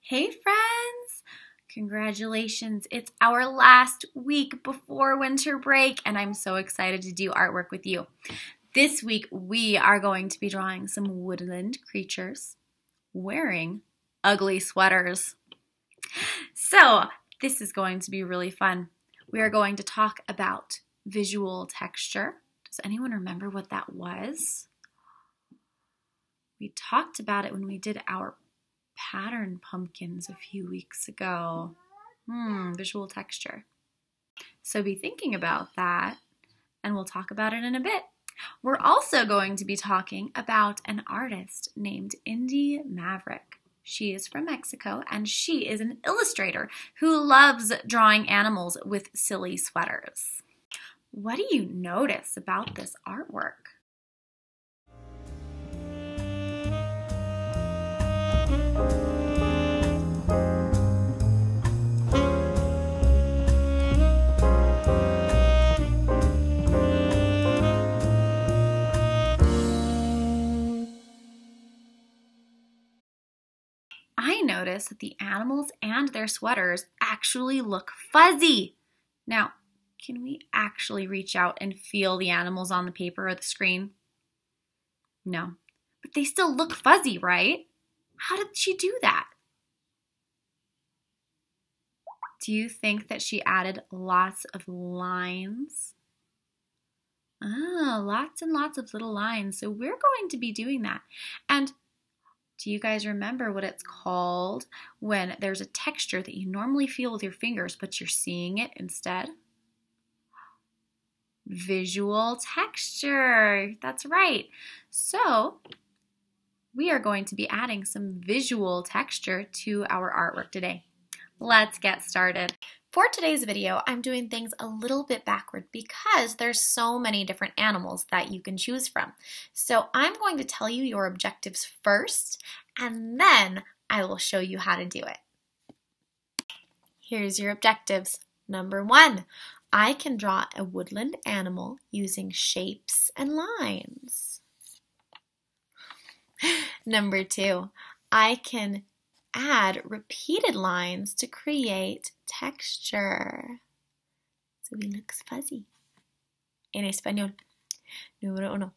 Hey friends! Congratulations, it's our last week before winter break and I'm so excited to do artwork with you. This week we are going to be drawing some woodland creatures wearing ugly sweaters. So this is going to be really fun. We are going to talk about visual texture. Does anyone remember what that was? We talked about it when we did our pattern pumpkins a few weeks ago. Visual texture. So be thinking about that, and we'll talk about it in a bit. We're also going to be talking about an artist named Indy Maverick. She is from Mexico, and she is an illustrator who loves drawing animals with silly sweaters. What do you notice about this artwork? I notice that the animals and their sweaters actually look fuzzy. Now, can we actually reach out and feel the animals on the paper or the screen? No, but they still look fuzzy, right? How did she do that? Do you think that she added lots of lines? Lots and lots of little lines. So we're going to be doing that. And do you guys remember what it's called when there's a texture that you normally feel with your fingers, but you're seeing it instead? Visual texture. That's right. So we are going to be adding some visual texture to our artwork today. Let's get started. For today's video, I'm doing things a little bit backward because there's so many different animals that you can choose from. So I'm going to tell you your objectives first, and then I will show you how to do it. Here's your objectives. Number 1, I can draw a woodland animal using shapes and lines. Number 2, I can add repeated lines to create texture. So it looks fuzzy. En español. Número 1.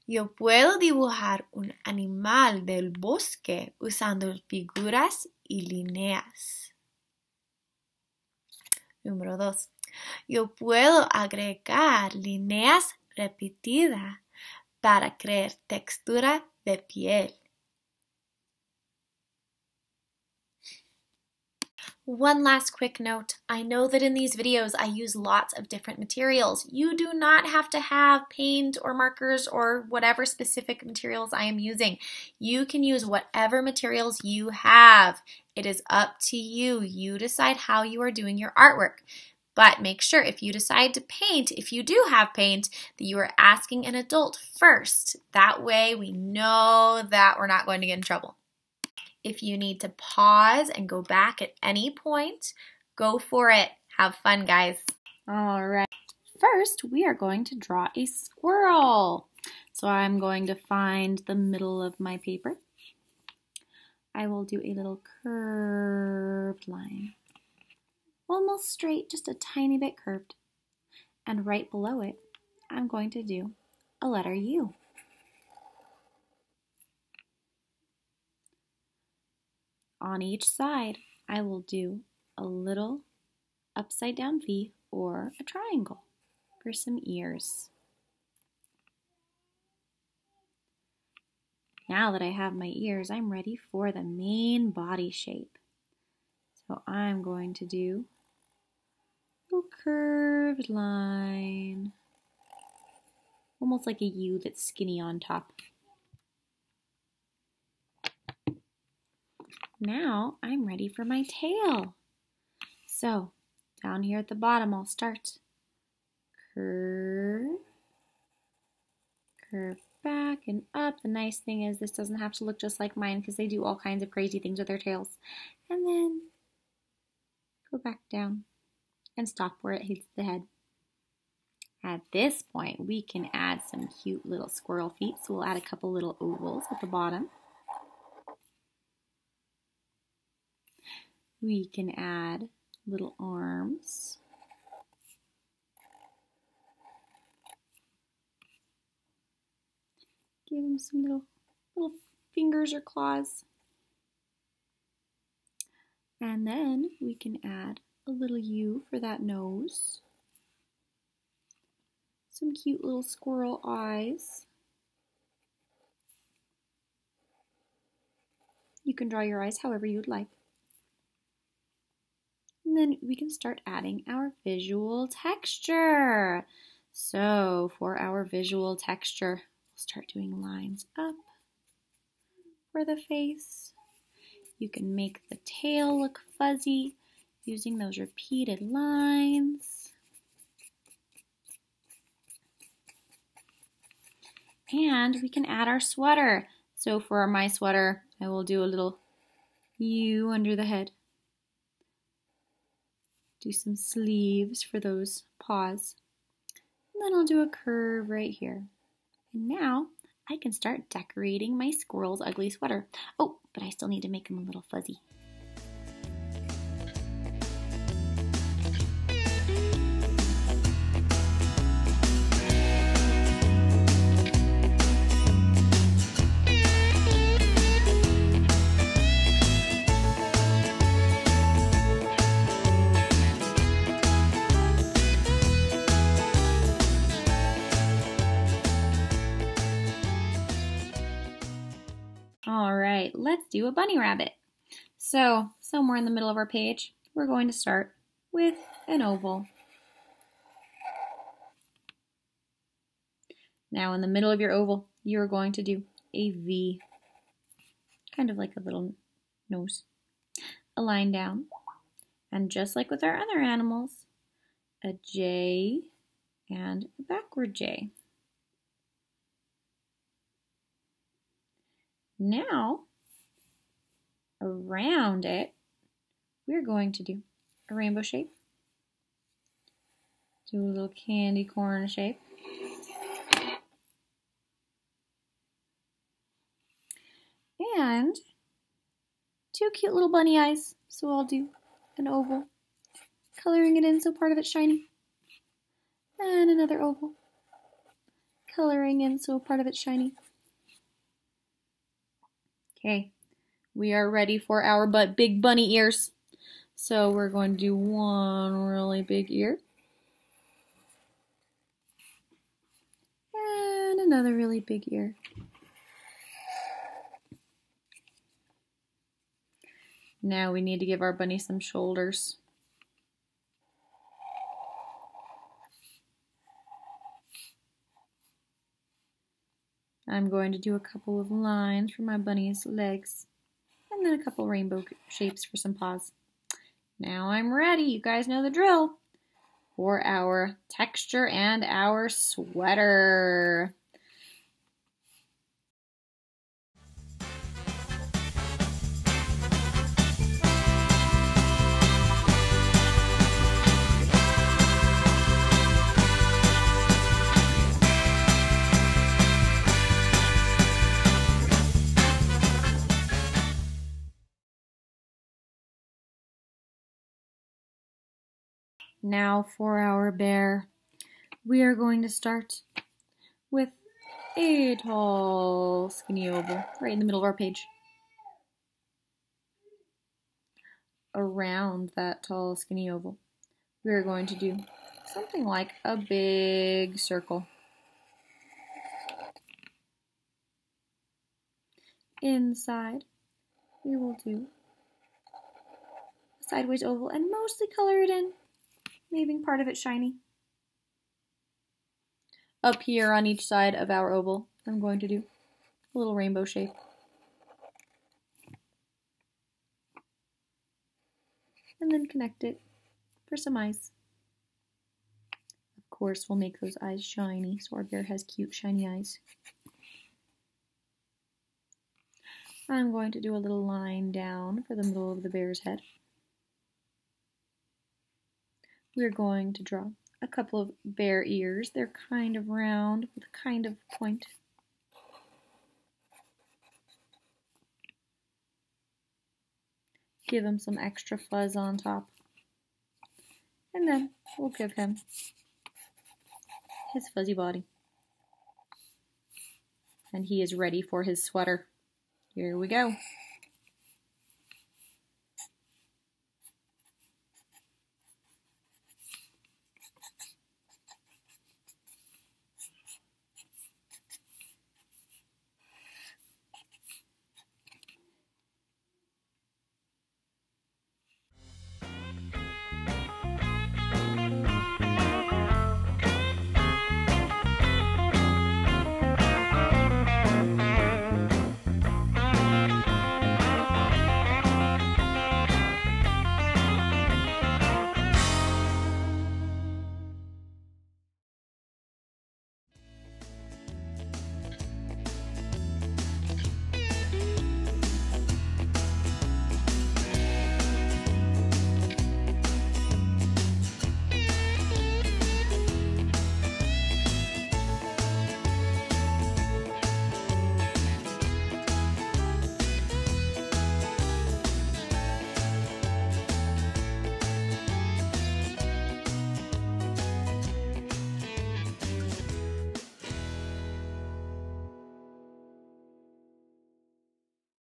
Yo puedo dibujar un animal del bosque usando figuras y lineas. Número 2. Yo puedo agregar líneas repetidas para crear textura de piel. One last quick note. I know that in these videos I use lots of different materials. You do not have to have paint or markers or whatever specific materials I am using. You can use whatever materials you have. It is up to you. You decide how you are doing your artwork. But make sure if you decide to paint, if you do have paint, that you are asking an adult first. That way we know that we're not going to get in trouble. If you need to pause and go back at any point, go for it. Have fun, guys. All right. First, we are going to draw a squirrel. So I'm going to find the middle of my paper. I will do a little curved line. Almost straight, just a tiny bit curved. And right below it, I'm going to do a letter U. On each side, I will do a little upside down V or a triangle for some ears. Now that I have my ears, I'm ready for the main body shape. So I'm going to do a little curved line, almost like a U that's skinny on top. Now I'm ready for my tail. So down here at the bottom, I'll start. Curve, curve back and up. The nice thing is this doesn't have to look just like mine because they do all kinds of crazy things with their tails. And then go back down and stop where it hits the head. At this point, we can add some cute little squirrel feet. So we'll add a couple little ovals at the bottom. We can add little arms. Give him some little fingers or claws. And then we can add a little U for that nose. Some cute little squirrel eyes. You can draw your eyes however you'd like. And then we can start adding our visual texture. So for our visual texture, we'll start doing lines up for the face. You can make the tail look fuzzy using those repeated lines. And we can add our sweater. So for my sweater, I will do a little U under the head. Do some sleeves for those paws. And then I'll do a curve right here. And now I can start decorating my squirrel's ugly sweater. Oh, but I still need to make him a little fuzzy. All right, let's do a bunny rabbit. So somewhere in the middle of our page, we're going to start with an oval. Now in the middle of your oval, you're going to do a V, kind of like a little nose. A line down, and just like with our other animals, a J and a backward J. Now, around it, we're going to do a rainbow shape. Do a little candy corn shape. And two cute little bunny eyes. So I'll do an oval, coloring it in so part of it's shiny. And another oval, coloring in so part of it's shiny. Okay, we are ready for our big bunny ears. So we're going to do one really big ear. And another really big ear. Now we need to give our bunny some shoulders. I'm going to do a couple of lines for my bunny's legs, and then a couple rainbow shapes for some paws. Now I'm ready. You guys know the drill for our texture and our sweater. Now for our bear, we are going to start with a tall, skinny oval right in the middle of our page. Around that tall, skinny oval, we are going to do something like a big circle. Inside, we will do a sideways oval and mostly color it in, leaving part of it shiny. Up here on each side of our oval, I'm going to do a little rainbow shape. And then connect it for some eyes. Of course, we'll make those eyes shiny so our bear has cute shiny eyes. I'm going to do a little line down for the middle of the bear's head. We're going to draw a couple of bear ears. They're kind of round with a kind of point. give him some extra fuzz on top. And then we'll give him his fuzzy body. And he is ready for his sweater. Here we go.